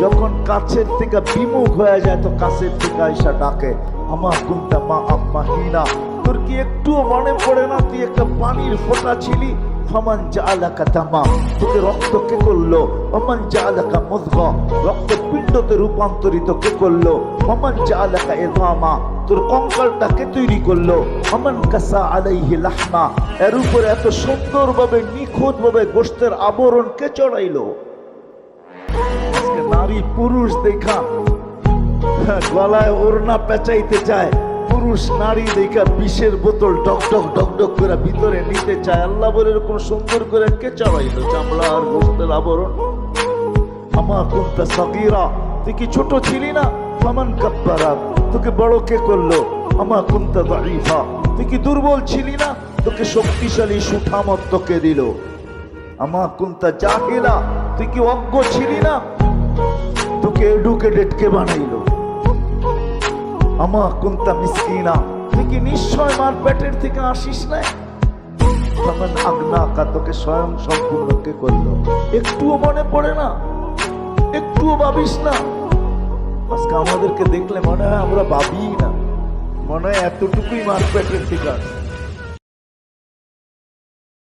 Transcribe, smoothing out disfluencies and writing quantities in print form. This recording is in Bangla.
যখন কাছের থেকে বিমুখ হয়ে যায় তো কাছের থেকে আইসা ডাকে, আমা কুনতা মা আম্মা হিনা। তোর কি একটুও মনে পড়ে না তুই একটা পানির ফোঁটা ছিলি? ফামান জাআলাকা দামা, তোকে রক্ত কে করলো? ওমান জাআলাকা মুযগা, রক্ত পিণ্ডতে রূপান্তরিত কে করলো? ওমান জাআলাকা ইযামা, তোর কঙ্কালটা কে তৈরি করলো? ওমান কাসা আলাইহি লাহমা, এর উপরে এত সুন্দরভাবে নিখুঁতভাবে গোশতের আবরণ কে চড়াইলো? আজকে নারী পুরুষ দেখা গলায় ওড়না পেঁচাইতে চায়, পুরুষ নারী দেখা বিষের বোতল ডক ডক ডক ডক করে ভিতরে নিতে চায়। আল্লাহ বলে এরকম সুন্দর করে কে চড়াইলো চামড়া আর গোশতের আবরণ? আমা কুনতা সাগীরা, তুই কি ছোট ছিলি না? ফামান কাব্বারা, তোকে বড় কে করলো? আমা কুনতা দাঈফা, তুই কি দুর্বল ছিলি না? তোকে শক্তিশালী সুঠামত কে দিল? আমা কুনতা জাহিলা, তুই কি অজ্ঞ ছিলি না? তোকে এডুকেটেড কে বানাইলো? আমা কুনতা মিসকিনা, তুই কি নিশ্চয় মার পেটের থেকে আসিস না? ফামান আগনাকা, তোকে স্বয়ং সম্পূর্ণ কে করলো? একটুও মনে পড়ে না? একটুও ভাবিস না? আজকে আমাদেরকে দেখলে মনে হয় আমরা ভাবি না, মনে হয় এতটুকুই মার পেটের থেকে আসে।